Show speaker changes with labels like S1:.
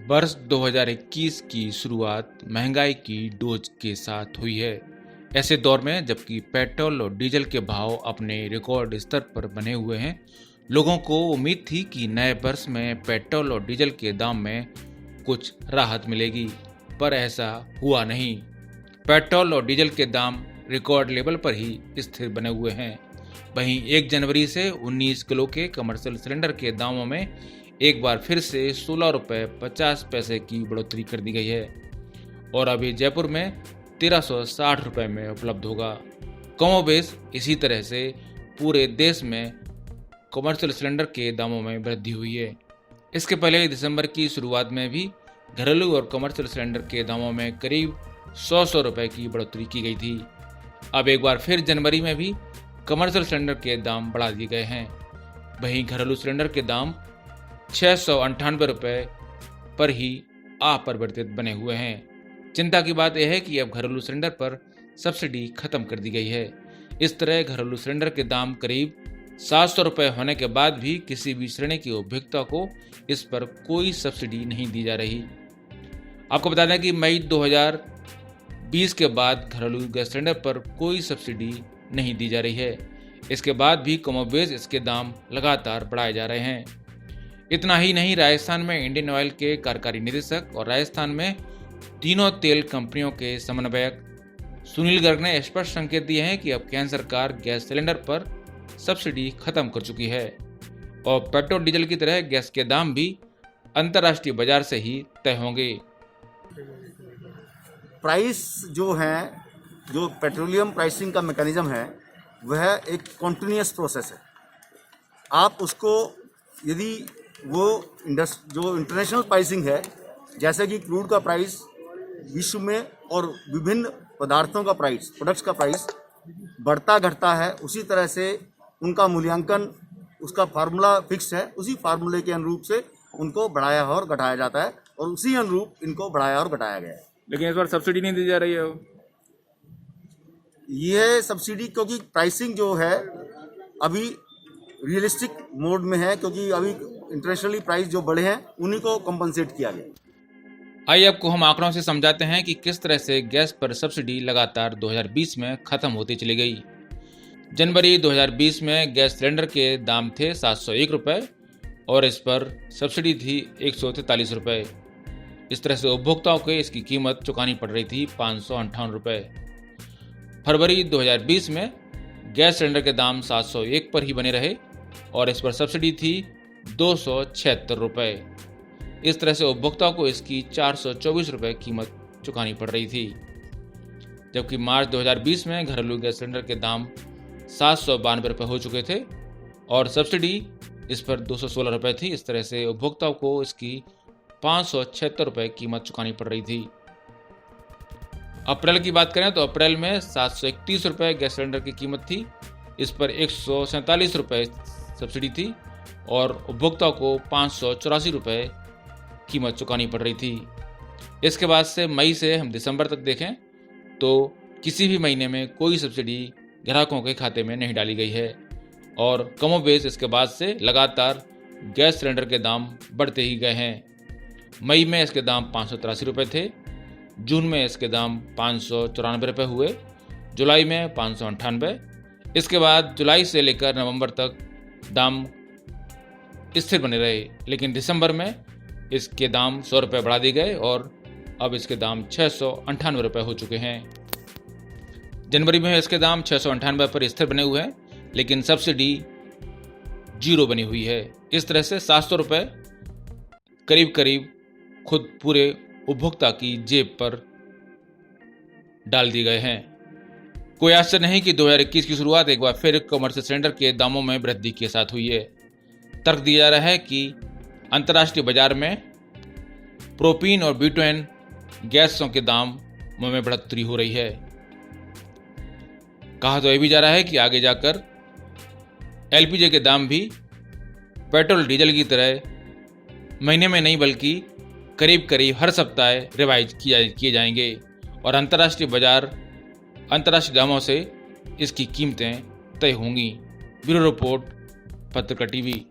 S1: वर्ष 2021 की शुरुआत महंगाई की डोज के साथ हुई है। ऐसे दौर में जबकि पेट्रोल और डीजल के भाव अपने रिकॉर्ड स्तर पर बने हुए हैं, लोगों को उम्मीद थी कि नए वर्ष में पेट्रोल और डीजल के दाम में कुछ राहत मिलेगी, पर ऐसा हुआ नहीं। पेट्रोल और डीजल के दाम रिकॉर्ड लेवल पर ही स्थिर बने हुए हैं। वहीं 1 जनवरी से 19 किलो के कमर्शियल सिलेंडर के दामों में एक बार फिर से 16 रुपये 50 पैसे की बढ़ोतरी कर दी गई है और अभी जयपुर में 1360 रुपये में उपलब्ध होगा। कमोबेश इसी तरह से पूरे देश में कमर्शियल सिलेंडर के दामों में वृद्धि हुई है। इसके पहले दिसंबर की शुरुआत में भी घरेलू और कमर्शियल सिलेंडर के दामों में करीब 100 रुपये की बढ़ोतरी की गई थी। अब एक बार फिर जनवरी में भी कमर्शियल सिलेंडर के दाम बढ़ा दिए गए हैं। वहीं घरेलू सिलेंडर के दाम 698 रुपये पर ही अपरिवर्तित बने हुए हैं। चिंता की बात यह है कि अब घरेलू सिलेंडर पर सब्सिडी खत्म कर दी गई है। इस तरह घरेलू सिलेंडर के दाम करीब 700 रुपये होने के बाद भी किसी भी श्रेणी के उपभोक्ता को इस पर कोई सब्सिडी नहीं दी जा रही। आपको बता दें कि मई 2020 के बाद घरेलू गैस सिलेंडर पर कोई सब्सिडी नहीं दी जा रही है। इसके बाद भी कमोबेश इसके दाम लगातार बढ़ाए जा रहे हैं। इतना ही नहीं, राजस्थान में इंडियन ऑयल के कार्यकारी निदेशक और राजस्थान में तीनों तेल कंपनियों के समन्वयक सुनील गर्ग ने स्पष्ट संकेत दिए हैं कि अब केंद्र सरकार गैस सिलेंडर पर सब्सिडी खत्म कर चुकी है और पेट्रोल डीजल की तरह गैस के दाम भी अंतर्राष्ट्रीय बाजार से ही तय होंगे।
S2: प्राइस जो है, जो पेट्रोलियम प्राइसिंग का मैकेनिज्म है, वह एक कॉन्टिन्यूस प्रोसेस है। आप उसको यदि वो जो इंटरनेशनल प्राइसिंग है, जैसे कि क्रूड का प्राइस विश्व में और विभिन्न पदार्थों का प्राइस, प्रोडक्ट्स का प्राइस बढ़ता घटता है, उसी तरह से उनका मूल्यांकन, उसका फार्मूला फिक्स है, उसी फार्मूले के अनुरूप से उनको बढ़ाया और घटाया जाता है और उसी अनुरूप इनको बढ़ाया और घटाया गया है।
S1: लेकिन इस बार सब्सिडी नहीं दी जा रही है।
S2: यह सब्सिडी क्योंकि प्राइसिंग जो है अभी रियलिस्टिक मोड में है, क्योंकि अभी इंटरनेशनली प्राइस जो बढ़े हैं उन्हीं को कंपनसेट किया गया।
S1: आइए आपको हम आंकड़ों से समझाते हैं कि किस तरह से गैस पर सब्सिडी लगातार 2020 में खत्म होती चली गई। जनवरी 2020 में गैस सिलेंडर के दाम थे 701 रुपये और इस पर सब्सिडी थी 143 रुपये। इस तरह से उपभोक्ताओं को इसकी कीमत चुकानी पड़ रही थी 558 रुपये। फरवरी 2020 में गैस सिलेंडर के दाम 701 पर ही बने रहे और इस पर सब्सिडी थी 276 रुपये। इस तरह से उपभोक्ताओं को इसकी 424 रुपये कीमत चुकानी पड़ रही थी। जबकि मार्च 2020 में घरेलू गैस सिलेंडर के दाम 792 रुपये हो चुके थे और सब्सिडी इस पर 216 रुपये थी। इस तरह से उपभोक्ताओं को इसकी 576 रुपये कीमत चुकानी पड़ रही थी। अप्रैल की बात करें तो अप्रैल में 731 रुपये गैस सिलेंडर की कीमत थी। इस पर 147 रुपये सब्सिडी थी और उपभोक्ताओं को 584 रुपये कीमत चुकानी पड़ रही थी। इसके बाद से मई से हम दिसंबर तक देखें तो किसी भी महीने में कोई सब्सिडी ग्राहकों के खाते में नहीं डाली गई है और कमोबेश इसके बाद से लगातार गैस सिलेंडर के दाम बढ़ते ही गए हैं। मई में इसके दाम 583 रुपये थे, जून में इसके दाम 594 रुपये हुए, जुलाई में 598। इसके बाद जुलाई से लेकर नवंबर तक दाम स्थिर बने रहे, लेकिन दिसंबर में इसके दाम 100 रुपये बढ़ा दिए गए और अब इसके दाम 698 रुपये हो चुके हैं। जनवरी में इसके दाम 698 पर स्थिर बने हुए हैं, लेकिन सब्सिडी 0 बनी हुई है। इस तरह से 700 रुपये करीब करीब खुद पूरे उपभोक्ता की जेब पर डाल दिए गए हैं। कोई आश्चर्य नहीं कि 2021 की शुरुआत एक बार फिर कमर्शियल सिलेंडर के दामों में वृद्धि के साथ हुई है। तर्क दिया जा रहा है कि अंतर्राष्ट्रीय बाजार में प्रोपीन और ब्यूटेन गैसों के दाम में बढ़ोतरी हो रही है। कहा तो यह भी जा रहा है कि आगे जाकर एलपीजी के दाम भी पेट्रोल डीजल की तरह महीने में नहीं बल्कि करीब करीब हर सप्ताह रिवाइज किए जाएंगे और अंतर्राष्ट्रीय दामों से इसकी कीमतें तय होंगी। ब्यूरो रिपोर्ट, पत्रकार टीवी।